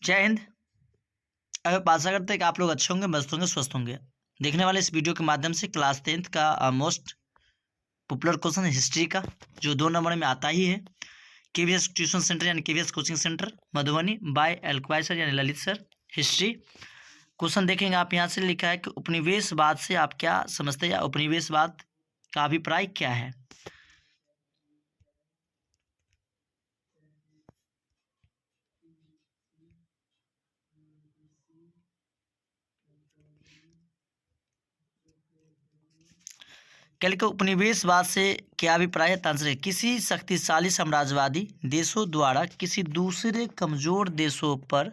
जय हिंद। अब आशा करते हैं कि आप लोग अच्छे होंगे, मस्त होंगे, स्वस्थ होंगे। देखने वाले इस वीडियो के माध्यम से क्लास 10th का मोस्ट पॉपुलर क्वेश्चन है हिस्ट्री का, जो 2 नंबर में आता ही है। केवीएस ट्यूशन सेंटर यानी KVS coaching centre Madhubani by एल्क्वाई सर यानी ललित सर। हिस्ट्री क्वेश्चन देखेंगे आप। यहाँ से लिखा है कि उपनिवेशवाद से आप क्या समझते हैं या उपनिवेशवाद का अभिप्राय क्या है। कल के उपनिवेशवाद से क्या अभिप्राय है? आंसर है किसी शक्तिशाली साम्राज्यवादी देशों द्वारा किसी दूसरे कमजोर देशों पर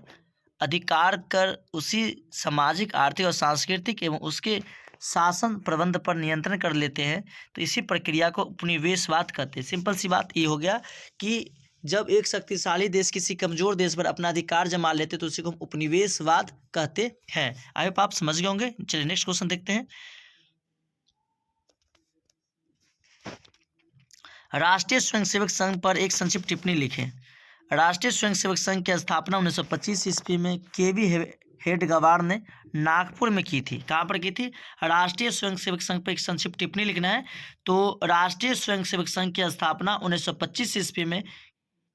अधिकार कर उसी सामाजिक, आर्थिक और सांस्कृतिक एवं उसके शासन प्रबंध पर नियंत्रण कर लेते हैं, तो इसी प्रक्रिया को उपनिवेशवाद कहते हैं। सिंपल सी बात ये हो गया कि जब एक शक्तिशाली देश किसी कमजोर देश पर अपना अधिकार जमा लेते तो उसी को हम उपनिवेशवाद कहते हैं। आई होप आप समझ गए होंगे। चलिए नेक्स्ट क्वेश्चन देखते हैं। राष्ट्रीय स्वयंसेवक संघ पर एक संक्षिप्त टिप्पणी लिखें। राष्ट्रीय स्वयंसेवक संघ की स्थापना 1925 ईस्वी में केवी हेडगेवार ने नागपुर में की थी। कहाँ पर की थी? राष्ट्रीय स्वयंसेवक संघ पर एक संक्षिप्त टिप्पणी लिखना है। तो राष्ट्रीय स्वयंसेवक संघ की स्थापना 1925 ईस्वी में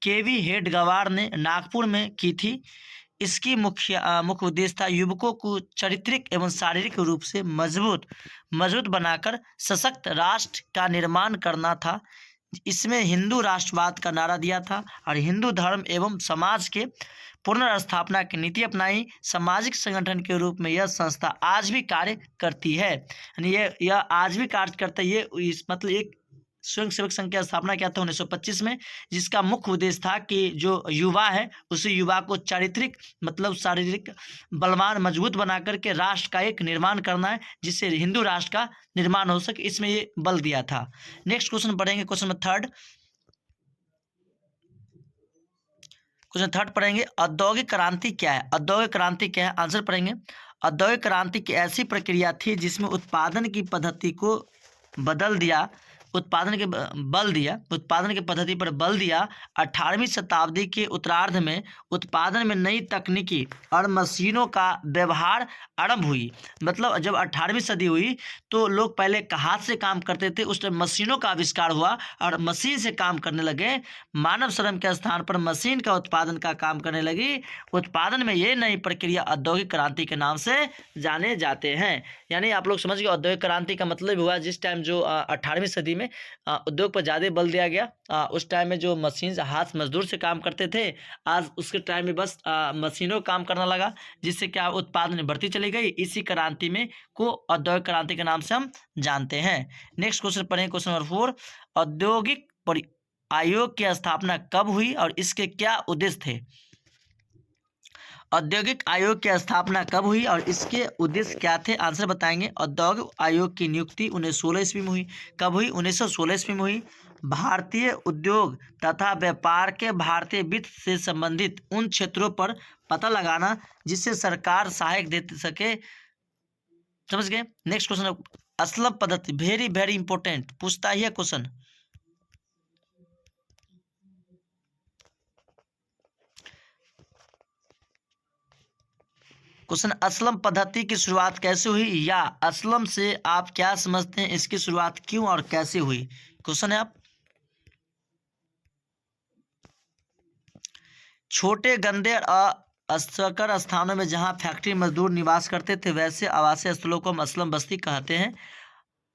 केवी हेडगेवार ने नागपुर में की थी। इसकी मुख्य उद्देश्य था युवकों को चारित्रिक एवं शारीरिक रूप से मजबूत बनाकर सशक्त राष्ट्र का निर्माण करना था। इसमें हिंदू राष्ट्रवाद का नारा दिया था और हिंदू धर्म एवं समाज के पुनर्स्थापना की नीति अपनाई। सामाजिक संगठन के रूप में यह संस्था आज भी कार्य करती है। यानी यह आज भी कार्य करता है। ये मतलब एक स्वयंसेवक संघ की स्थापना किया था 1925 में, जिसका मुख्य उद्देश्य था कि जो युवा है उसी युवा को चारित्रिक मतलब शारीरिक बलवान मजबूत बना करके राष्ट्र का एक निर्माण करना है, जिससे हिंदू राष्ट्र का निर्माण हो सके। इसमें ये बल दिया था। नेक्स्ट क्वेश्चन पढ़ेंगे। क्वेश्चन थर्ड पढ़ेंगे। औद्योगिक क्रांति क्या है? औद्योगिक क्रांति क्या है? आंसर पढ़ेंगे। औद्योगिक क्रांति की ऐसी प्रक्रिया थी जिसमें उत्पादन की पद्धति को बदल दिया, उत्पादन की पद्धति पर बल दिया। 18वीं शताब्दी के उत्तरार्ध में उत्पादन में नई तकनीकी और मशीनों का व्यवहार आरंभ हुई। मतलब जब 18वीं सदी हुई तो लोग पहले हाथ से काम करते थे, उस टाइम मशीनों का आविष्कार हुआ और मशीन से काम करने लगे। मानव श्रम के स्थान पर मशीन का उत्पादन का काम करने लगी। उत्पादन में ये नई प्रक्रिया औद्योगिक क्रांति के नाम से जाने जाते हैं। यानी आप लोग समझ गए औद्योगिक क्रांति का मतलब हुआ जिस टाइम जो 18वीं सदी में उद्योग पर ज़्यादा बल दिया गया। उस टाइम में जो मशीन हाथ मजदूर से काम करते थे, आज उसके टाइम में बस मशीनों काम करने लगा, जिससे क्या उत्पादन में बढ़ती चली गई। इसी क्रांति में को औद्योगिक क्रांति के नाम से हम जानते हैं। नेक्स्ट क्वेश्चन पढ़ेंगे। Question number 4। औद्योगिक आयोग की स्थापना कब हुई और इसके क्या उद्देश्य थे? औद्योगिक आयोग की स्थापना कब हुई और इसके उद्देश्य क्या थे? आंसर बताएंगे। औद्योगिक आयोग की नियुक्ति 1916 ईस्वी में हुई। कब हुई? 1916 ईस्वी में हुई। भारतीय उद्योग तथा व्यापार के भारतीय वित्त से संबंधित उन क्षेत्रों पर पता लगाना जिससे सरकार सहायक दे सके। समझ गए? Next question. असलम पद्धति वेरी वेरी इंपॉर्टेंट पूछता ही है क्वेश्चन। क्वेश्चन असलम पद्धति की शुरुआत कैसे हुई, या असलम से आप क्या समझते हैं, इसकी शुरुआत क्यों और कैसे हुई? क्वेश्चन है आप। छोटे गंदे अस्थिकर स्थानों में जहां फैक्ट्री मजदूर निवास करते थे वैसे आवासीय स्थलों को हम असलम बस्ती कहते हैं।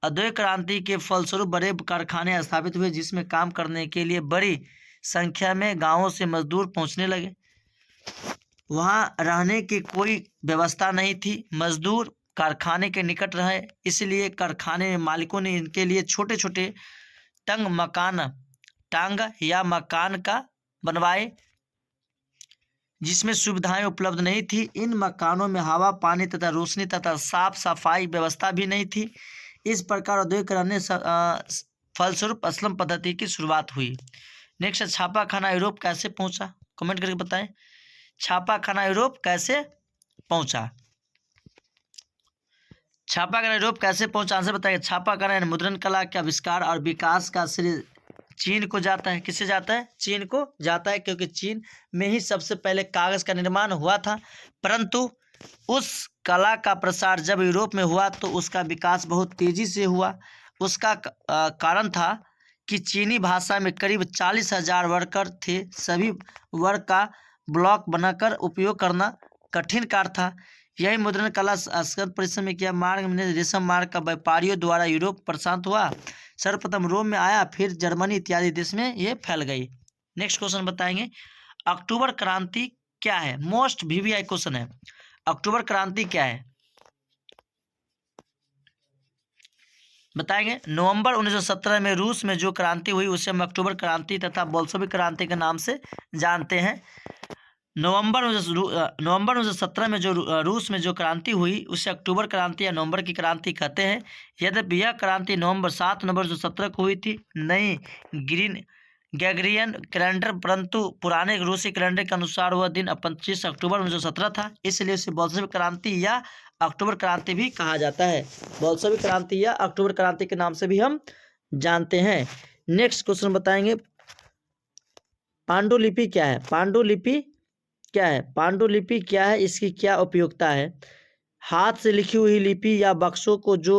औद्योगिक क्रांति के फलस्वरूप बड़े कारखाने स्थापित हुए जिसमें काम करने के लिए बड़ी संख्या में गांवों से मजदूर पहुंचने लगे। वहाँ रहने की कोई व्यवस्था नहीं थी। मजदूर कारखाने के निकट रहे, इसलिए कारखाने में मालिकों ने इनके लिए छोटे छोटे टांग या मकान का बनवाए जिसमें सुविधाएं उपलब्ध नहीं थी। इन मकानों में हवा, पानी तथा रोशनी तथा साफ सफाई व्यवस्था भी नहीं थी। इस प्रकार औद्योगिक क्रांति फलस्वरूप असलम पद्धति की शुरुआत हुई। नेक्स्ट, छापा खाना यूरोप कैसे पहुंचा? कमेंट करके बताएं। छापा खाना यूरोप कैसे पहुंचा? छापा खाना यूरोप कैसे पहुंचा? आंसर बताइए। छापा खाना मुद्रण कला के आविष्कार और विकास का श्रेय चीन को जाता है। किससे जाता है? चीन को जाता है, क्योंकि चीन में ही सबसे पहले कागज़ का निर्माण हुआ था। परंतु उस कला का प्रसार जब यूरोप में हुआ तो उसका विकास बहुत तेज़ी से हुआ। उसका कारण था कि चीनी भाषा में करीब 40,000 वर्कर थे। सभी वर्ग का ब्लॉक बनाकर उपयोग करना कठिन कार्य था। यही मुद्रण कला असंख्य परिश्रम में किया मार्ग में रेशम मार्ग का व्यापारियों द्वारा यूरोप प्रशांत हुआ। सर्वप्रथम रोम में आया, फिर जर्मनी इत्यादि देश में ये फैल गई। नेक्स्ट क्वेश्चन बताएंगे, अक्टूबर क्रांति क्या है? मोस्ट वीवीआई क्वेश्चन है। अक्टूबर क्रांति क्या है बताएंगे। नवंबर 1917 में रूस में जो क्रांति हुई उसे हम अक्टूबर क्रांति तथा बोल्शेविक क्रांति के नाम से जानते हैं। नवंबर 1917 में जो रूस में जो क्रांति हुई उसे अक्टूबर क्रांति या नवंबर की क्रांति कहते हैं। यद्यपि यह क्रांति 7 नवंबर 1917 को हुई थी, नई ग्रेगोरियन कैलेंडर, परंतु पुराने रूसी कैलेंडर के अनुसार वह दिन 25 अक्टूबर 1917 था, इसलिए उसे बोल्शेविक क्रांति या अक्टूबर क्रांति भी कहा जाता है। बोल्शेविक क्रांति या अक्टूबर क्रांति के नाम से भी हम जानते हैं। नेक्स्ट क्वेश्चन बताएंगे, पांडुलिपि क्या है? पांडुलिपि क्या है? पांडुलिपि क्या है, इसकी क्या उपयोगिता है? हाथ से लिखी हुई लिपि या बक्सों को जो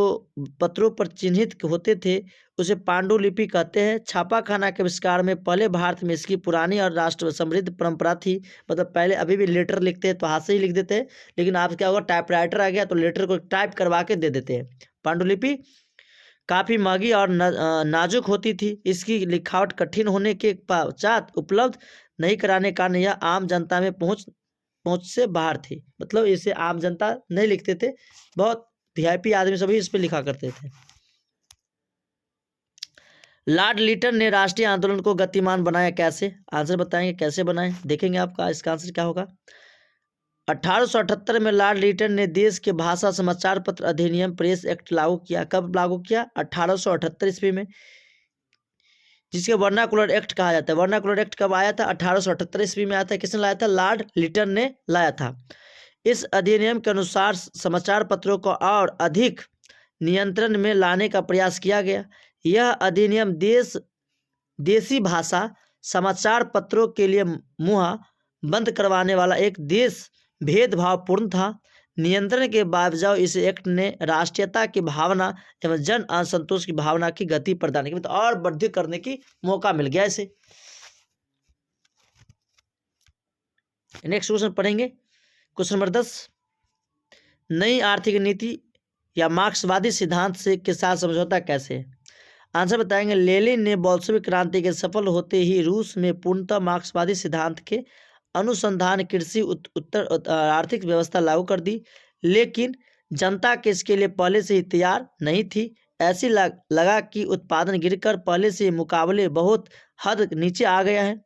पत्रों पर चिन्हित होते थे उसे पांडुलिपि कहते हैं। छापाखाना के आविष्कार में पहले भारत में इसकी पुरानी और राष्ट्र समृद्ध परंपरा थी। मतलब पहले अभी भी लेटर लिखते हैं तो हाथ से ही लिख देते हैं, लेकिन आप क्या होगा, टाइपराइटर आ गया तो लेटर को टाइप करवा के दे देते हैं। पांडुलिपि काफ़ी महंगी और नाजुक होती थी। इसकी लिखावट कठिन होने के पश्चात उपलब्ध नहीं कराने के कारण यह आम जनता में पहुंच से बाहर थी। मतलब इसे आम जनता नहीं लिखते थे, बहुत वीआईपी आदमी सभी इस पे लिखा करते थे। लॉर्ड लिटन ने राष्ट्रीय आंदोलन को गतिमान बनाया कैसे? आंसर बताएंगे कैसे बनाए, देखेंगे आपका इसका आंसर क्या होगा। 1878 में लॉर्ड लिटन ने देश के भाषा समाचार पत्र अधिनियम प्रेस एक्ट लागू किया। कब लागू किया? 1878 ईस्वी में, जिसके वर्नाकुलर एक्ट कहा जाता है। वर्नाकुलर एक्ट कब आया था? 1878 ईस्वी में आया था। किसने लाया था? लॉर्ड लिटन ने लाया था। इस अधिनियम के अनुसार समाचार पत्रों को और अधिक नियंत्रण में लाने का प्रयास किया गया। यह अधिनियम देसी भाषा समाचार पत्रों के लिए मुँह बंद करवाने वाला एक देश भेदभावपूर्ण था। नियंत्रण के बावजूद इस एक्ट ने राष्ट्रीयता की भावना एवं जन असंतोष की भावना की गति प्रदान की, मतलब और वृद्धि करने की मौका मिल गया इसे। नेक्स्ट क्वेश्चन पढ़ेंगे, क्वेश्चन नंबर 10, नई आर्थिक नीति या मार्क्सवादी सिद्धांत से के साथ समझौता कैसे है? आंसर बताएंगे। लेनिन ने बोल्शेविक क्रांति के सफल होते ही रूस में पूर्णतः मार्क्सवादी सिद्धांत के अनुसंधान, कृषि, उत्तर आर्थिक व्यवस्था लागू कर दी, लेकिन जनता के इसके लिए पहले से ही तैयार नहीं थी। ऐसी लगा कि उत्पादन गिरकर पहले से मुकाबले बहुत हद नीचे आ गया है,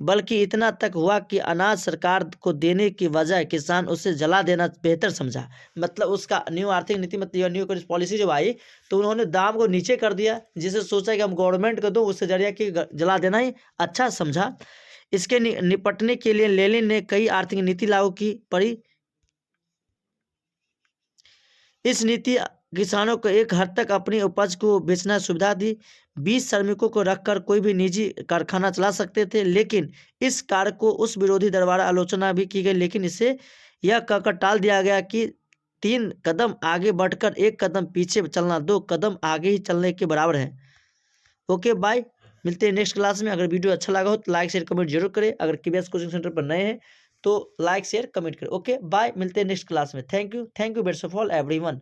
बल्कि इतना तक हुआ कि अनाज सरकार को देने की बजाय किसान उसे जला देना बेहतर समझा। मतलब उसका न्यू आर्थिक नीति, मतलब न्यू पॉलिसी जब आई तो उन्होंने दाम को नीचे कर दिया, जिसे सोचा कि हम गवर्नमेंट को दो, उससे जरिए कि जला देना ही अच्छा समझा। इसके निपटने के लिए लेनिन ने कई आर्थिक नीति लागू की पड़ी। इस नीति किसानों को एक हद तक अपनी उपज को बेचना सुविधा दी। 20 श्रमिकों को रखकर कोई भी निजी कारखाना चला सकते थे, लेकिन इस कार्य को उस विरोधी द्वारा आलोचना भी की गई, लेकिन इसे यह कहकर टाल दिया गया कि 3 कदम आगे बढ़कर 1 कदम पीछे चलना 2 कदम आगे ही चलने के बराबर है। ओके बाय, मिलते हैं नेक्स्ट क्लास में। अगर वीडियो अच्छा लगा हो तो लाइक शेयर कमेंट जरूर करें। अगर केबीएस कोचिंग सेंटर पर नए हैं तो लाइक शेयर कमेंट करें। ओके बाय, मिलते हैं नेक्स्ट क्लास में। Thank you best of all everyone.